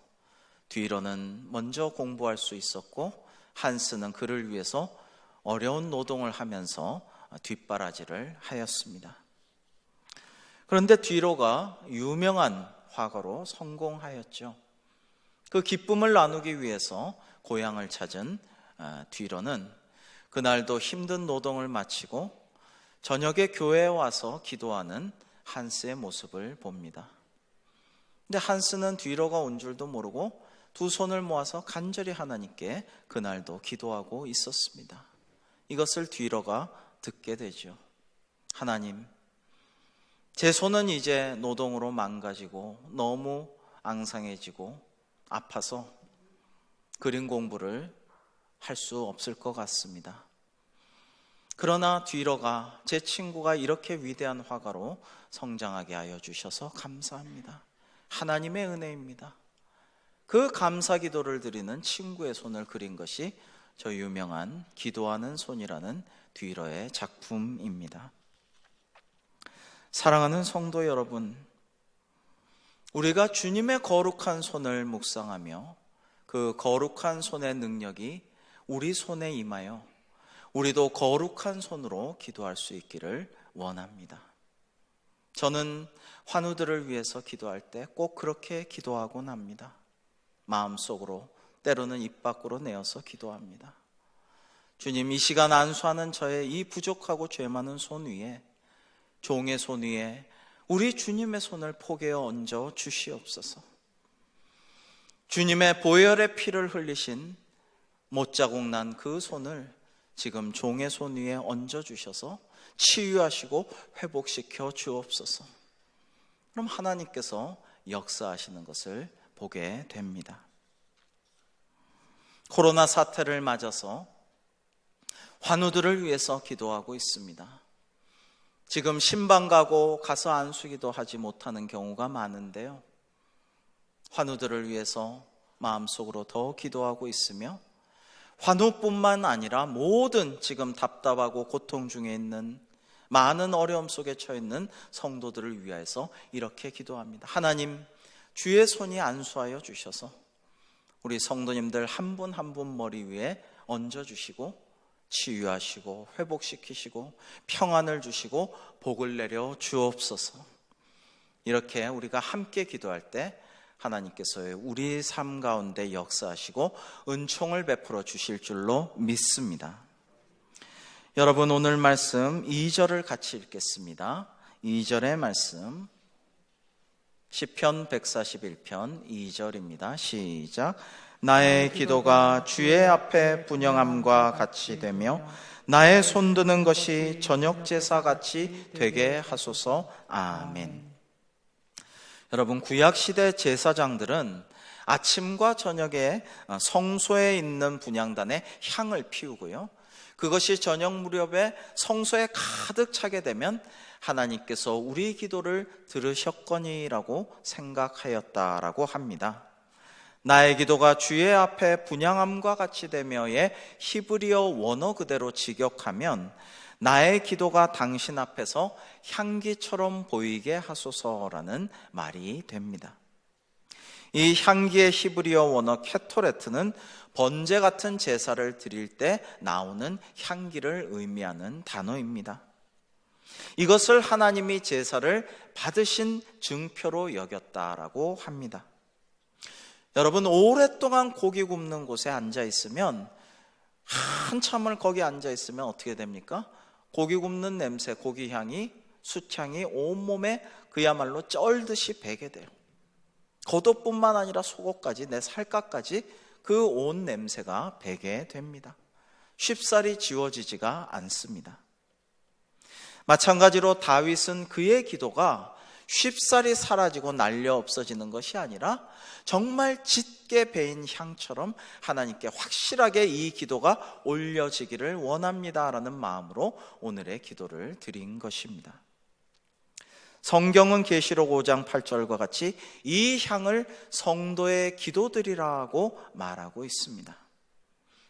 뒤러는 먼저 공부할 수 있었고 한스는 그를 위해서 어려운 노동을 하면서 뒷바라지를 하였습니다. 그런데 뒤러가 유명한 화가로 성공하였죠. 그 기쁨을 나누기 위해서 고향을 찾은 뒤러는 그날도 힘든 노동을 마치고 저녁에 교회에 와서 기도하는 한스의 모습을 봅니다. 근데 한스는 뒤러가 온 줄도 모르고 두 손을 모아서 간절히 하나님께 그날도 기도하고 있었습니다. 이것을 뒤러가 듣게 되죠. 하나님, 제 손은 이제 노동으로 망가지고 너무 앙상해지고 아파서 그림 공부를 할 수 없을 것 같습니다. 그러나 뒤러가 제 친구가 이렇게 위대한 화가로 성장하게 하여 주셔서 감사합니다. 하나님의 은혜입니다. 그 감사 기도를 드리는 친구의 손을 그린 것이 저 유명한 기도하는 손이라는 뒤러의 작품입니다. 사랑하는 성도 여러분, 우리가 주님의 거룩한 손을 묵상하며 그 거룩한 손의 능력이 우리 손에 임하여 우리도 거룩한 손으로 기도할 수 있기를 원합니다. 저는 환우들을 위해서 기도할 때 꼭 그렇게 기도하곤 합니다. 마음속으로, 때로는 입 밖으로 내어서 기도합니다. 주님, 이 시간 안수하는 저의 이 부족하고 죄 많은 손 위에, 종의 손 위에 우리 주님의 손을 포개어 얹어 주시옵소서. 주님의 보혈의 피를 흘리신 못자국 난 그 손을 지금 종의 손 위에 얹어 주셔서 치유하시고 회복시켜 주옵소서. 그럼 하나님께서 역사하시는 것을 보게 됩니다. 코로나 사태를 맞아서 환우들을 위해서 기도하고 있습니다. 지금 신방 가고 가서 안수기도 하지 못하는 경우가 많은데요, 환우들을 위해서 마음속으로 더 기도하고 있으며 환우뿐만 아니라 모든 지금 답답하고 고통 중에 있는 많은 어려움 속에 처해 있는 성도들을 위해서 이렇게 기도합니다. 하나님, 주의 손이 안수하여 주셔서 우리 성도님들 한 분 한 분 머리 위에 얹어주시고 치유하시고 회복시키시고 평안을 주시고 복을 내려 주옵소서. 이렇게 우리가 함께 기도할 때 하나님께서 우리 삶 가운데 역사하시고 은총을 베풀어 주실 줄로 믿습니다. 여러분, 오늘 말씀 2절을 같이 읽겠습니다. 2절의 말씀, 시편 141편 2절입니다. 시작. 나의 기도가 주의 앞에 분향함과 같이 되며 나의 손드는 것이 저녁 제사 같이 되게 하소서. 아멘. 여러분, 구약시대 제사장들은 아침과 저녁에 성소에 있는 분향단에 향을 피우고요, 그것이 저녁 무렵에 성소에 가득 차게 되면 하나님께서 우리 기도를 들으셨거니라고 생각하였다라고 합니다. 나의 기도가 주의 앞에 분향함과 같이 되며의 히브리어 원어 그대로 직역하면 나의 기도가 당신 앞에서 향기처럼 보이게 하소서라는 말이 됩니다. 이 향기의 히브리어 원어 케토레트는 번제 같은 제사를 드릴 때 나오는 향기를 의미하는 단어입니다. 이것을 하나님이 제사를 받으신 증표로 여겼다라고 합니다. 여러분, 오랫동안 고기 굽는 곳에 앉아 있으면, 한참을 거기 앉아 있으면 어떻게 됩니까? 고기 굽는 냄새, 고기 향이, 숯향이 온몸에 그야말로 쩔듯이 배게 돼요. 겉옷뿐만 아니라 속옷까지, 내 살갗까지 그 온 냄새가 배게 됩니다. 쉽사리 지워지지가 않습니다. 마찬가지로 다윗은 그의 기도가 쉽사리 사라지고 날려 없어지는 것이 아니라 정말 짙게 배인 향처럼 하나님께 확실하게 이 기도가 올려지기를 원합니다라는 마음으로 오늘의 기도를 드린 것입니다. 성경은 계시록 5장 8절과 같이 이 향을 성도의 기도드리라고 말하고 있습니다.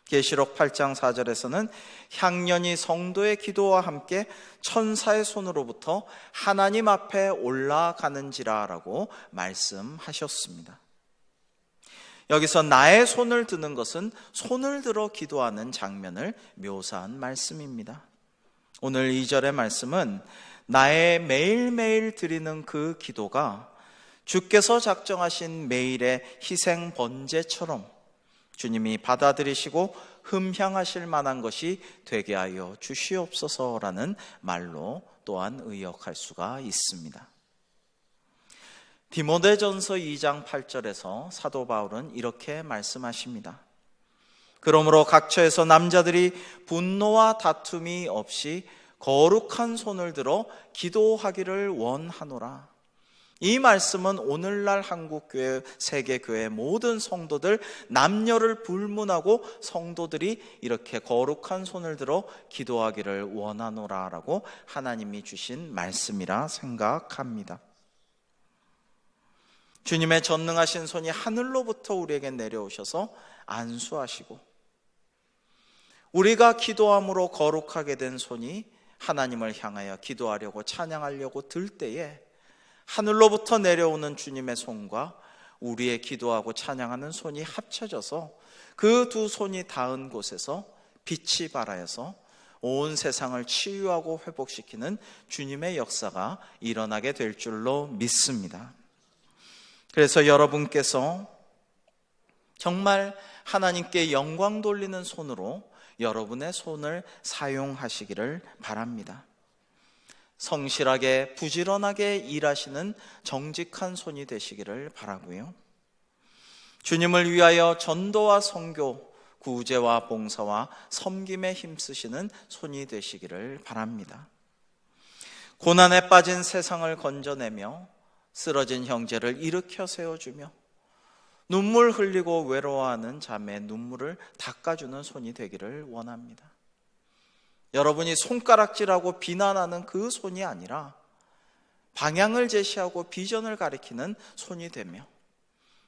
계시록 8장 4절에서는 향년이 성도의 기도와 함께 천사의 손으로부터 하나님 앞에 올라가는지라 라고 말씀하셨습니다. 여기서 나의 손을 드는 것은 손을 들어 기도하는 장면을 묘사한 말씀입니다. 오늘 2절의 말씀은 나의 매일매일 드리는 그 기도가 주께서 작정하신 매일의 희생 번제처럼 주님이 받아들이시고 흠향하실 만한 것이 되게 하여 주시옵소서라는 말로 또한 의역할 수가 있습니다. 디모데전서 2장 8절에서 사도 바울은 이렇게 말씀하십니다. 그러므로 각처에서 남자들이 분노와 다툼이 없이 거룩한 손을 들어 기도하기를 원하노라. 이 말씀은 오늘날 한국교회, 세계교회 모든 성도들, 남녀를 불문하고 성도들이 이렇게 거룩한 손을 들어 기도하기를 원하노라 라고 하나님이 주신 말씀이라 생각합니다. 주님의 전능하신 손이 하늘로부터 우리에게 내려오셔서 안수하시고 우리가 기도함으로 거룩하게 된 손이 하나님을 향하여 기도하려고 찬양하려고 들 때에 하늘로부터 내려오는 주님의 손과 우리의 기도하고 찬양하는 손이 합쳐져서 그 두 손이 닿은 곳에서 빛이 발하여서 온 세상을 치유하고 회복시키는 주님의 역사가 일어나게 될 줄로 믿습니다. 그래서 여러분께서 정말 하나님께 영광 돌리는 손으로 여러분의 손을 사용하시기를 바랍니다. 성실하게 부지런하게 일하시는 정직한 손이 되시기를 바라고요. 주님을 위하여 전도와 선교, 구제와 봉사와 섬김에 힘쓰시는 손이 되시기를 바랍니다. 고난에 빠진 세상을 건져내며 쓰러진 형제를 일으켜 세워주며 눈물 흘리고 외로워하는 자매의 눈물을 닦아주는 손이 되기를 원합니다. 여러분이 손가락질하고 비난하는 그 손이 아니라 방향을 제시하고 비전을 가리키는 손이 되며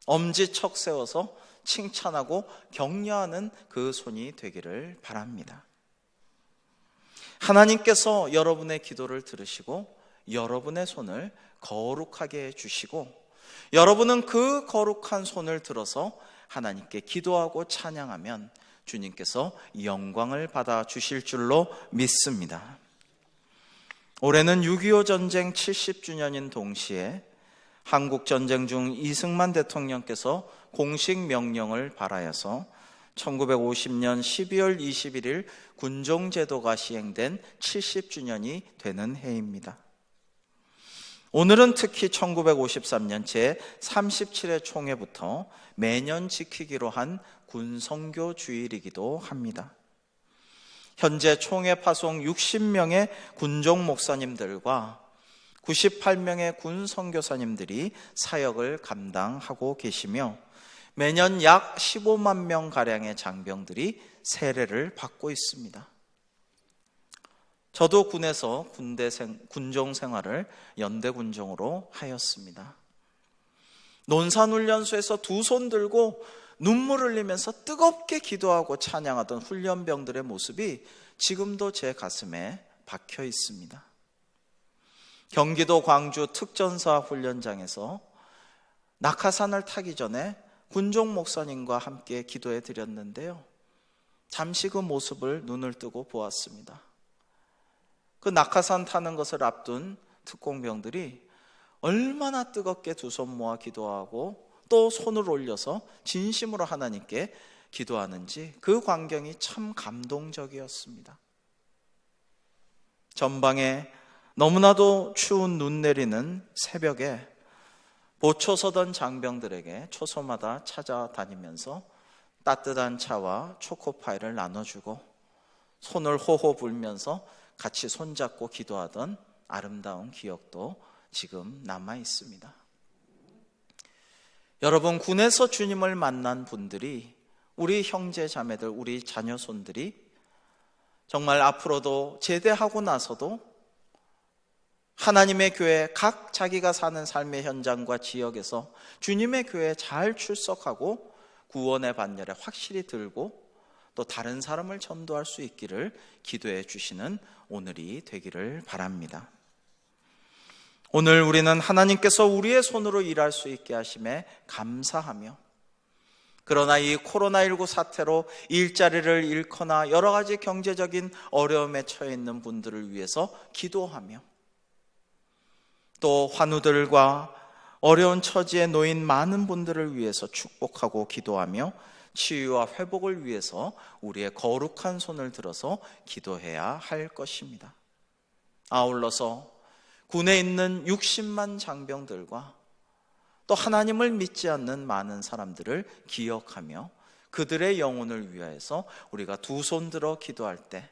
엄지척 세워서 칭찬하고 격려하는 그 손이 되기를 바랍니다. 하나님께서 여러분의 기도를 들으시고 여러분의 손을 거룩하게 해주시고 여러분은 그 거룩한 손을 들어서 하나님께 기도하고 찬양하면 주님께서 영광을 받아 주실 줄로 믿습니다. 올해는 6.25 전쟁 70주년인 동시에 한국 전쟁 중 이승만 대통령께서 공식 명령을 발하여서 1950년 12월 21일 군종제도가 시행된 70주년이 되는 해입니다. 오늘은 특히 1953년 제37회 총회부터 매년 지키기로 한 군선교 주일이기도 합니다. 현재 총회 파송 60명의 군종 목사님들과 98명의 군 선교사님들이 사역을 감당하고 계시며 매년 약 15만 명가량의 장병들이 세례를 받고 있습니다. 저도 군에서 군종 생활을 연대군종으로 하였습니다. 논산훈련소에서 두 손 들고 눈물 흘리면서 뜨겁게 기도하고 찬양하던 훈련병들의 모습이 지금도 제 가슴에 박혀 있습니다. 경기도 광주 특전사 훈련장에서 낙하산을 타기 전에 군종 목사님과 함께 기도해 드렸는데요. 잠시 그 모습을 눈을 뜨고 보았습니다. 그 낙하산 타는 것을 앞둔 특공병들이 얼마나 뜨겁게 두 손 모아 기도하고 또 손을 올려서 진심으로 하나님께 기도하는지 그 광경이 참 감동적이었습니다. 전방에 너무나도 추운 눈 내리는 새벽에 보초 서던 장병들에게 초소마다 찾아다니면서 따뜻한 차와 초코파이를 나눠주고 손을 호호 불면서 같이 손잡고 기도하던 아름다운 기억도 지금 남아 있습니다. 여러분, 군에서 주님을 만난 분들이, 우리 형제 자매들, 우리 자녀손들이 정말 앞으로도 제대하고 나서도 하나님의 교회 각 자기가 사는 삶의 현장과 지역에서 주님의 교회에 잘 출석하고 구원의 반열에 확실히 들고 또 다른 사람을 전도할 수 있기를 기도해 주시는 오늘이 되기를 바랍니다. 오늘 우리는 하나님께서 우리의 손으로 일할 수 있게 하심에 감사하며, 그러나 이 코로나19 사태로 일자리를 잃거나 여러 가지 경제적인 어려움에 처해 있는 분들을 위해서 기도하며, 또 환우들과 어려운 처지에 놓인 많은 분들을 위해서 축복하고 기도하며 치유와 회복을 위해서 우리의 거룩한 손을 들어서 기도해야 할 것입니다. 아울러서 군에 있는 60만 장병들과 또 하나님을 믿지 않는 많은 사람들을 기억하며 그들의 영혼을 위하여서 우리가 두 손 들어 기도할 때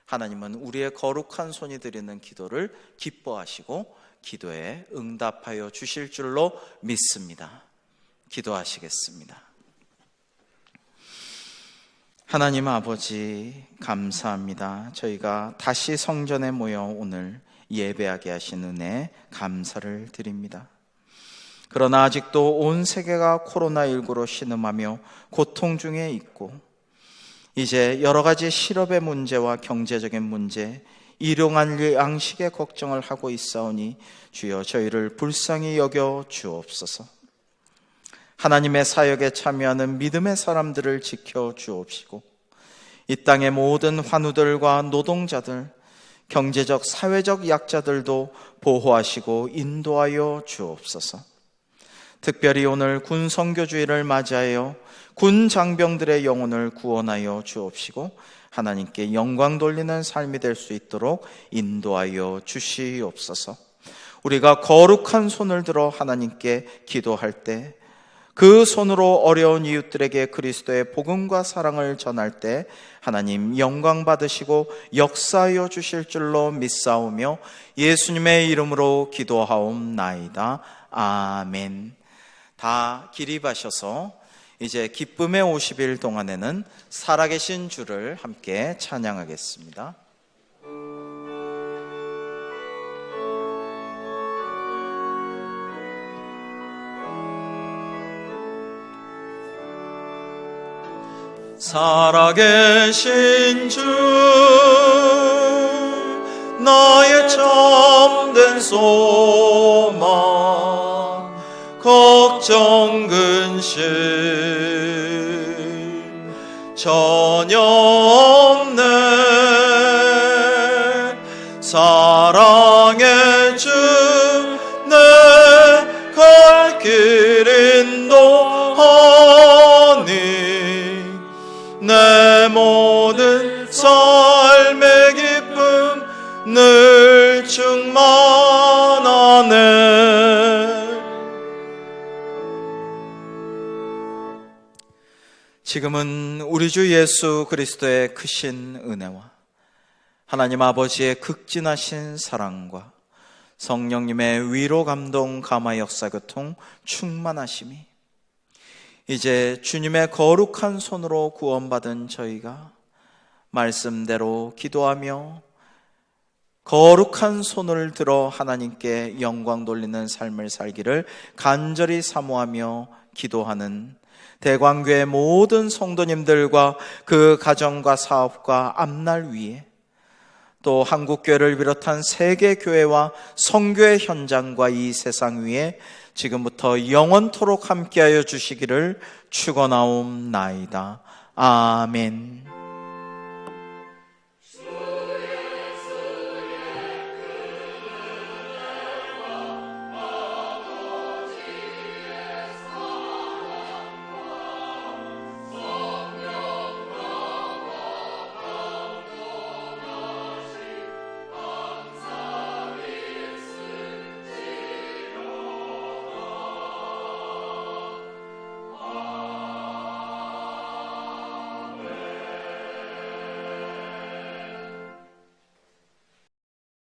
하나님은 우리의 거룩한 손이 드리는 기도를 기뻐하시고 기도에 응답하여 주실 줄로 믿습니다. 기도하시겠습니다. 하나님 아버지, 감사합니다. 저희가 다시 성전에 모여 오늘 예배하게 하신 은혜 감사를 드립니다. 그러나 아직도 온 세계가 코로나19로 신음하며 고통 중에 있고, 이제 여러 가지 실업의 문제와 경제적인 문제, 일용할 양식의 걱정을 하고 있사오니 주여 저희를 불쌍히 여겨 주옵소서. 하나님의 사역에 참여하는 믿음의 사람들을 지켜 주옵시고, 이 땅의 모든 환우들과 노동자들, 경제적 사회적 약자들도 보호하시고 인도하여 주옵소서. 특별히 오늘 군 선교주의를 맞이하여 군 장병들의 영혼을 구원하여 주옵시고 하나님께 영광 돌리는 삶이 될 수 있도록 인도하여 주시옵소서. 우리가 거룩한 손을 들어 하나님께 기도할 때, 그 손으로 어려운 이웃들에게 그리스도의 복음과 사랑을 전할 때 하나님 영광 받으시고 역사하여 주실 줄로 믿사오며 예수님의 이름으로 기도하옵나이다. 아멘. 다 기립하셔서 이제 기쁨의 50일 동안에는 살아계신 주를 함께 찬양하겠습니다. 살아계신 주, 나의 참된 소망, 걱정 근심 전혀 없네. 사랑의 주, 내 갈 길 인도하니 내 모든 삶의 기쁨 늘 충만하네. 지금은 우리 주 예수 그리스도의 크신 은혜와 하나님 아버지의 극진하신 사랑과 성령님의 위로 감동 감화 역사 교통 충만하심이 이제 주님의 거룩한 손으로 구원받은 저희가 말씀대로 기도하며 거룩한 손을 들어 하나님께 영광 돌리는 삶을 살기를 간절히 사모하며 기도하는 대광교회 모든 성도님들과 그 가정과 사업과 앞날 위에, 또 한국교회를 비롯한 세계교회와 선교의 현장과 이 세상 위에 지금부터 영원토록 함께하여 주시기를 축원하옵나이다. 아멘.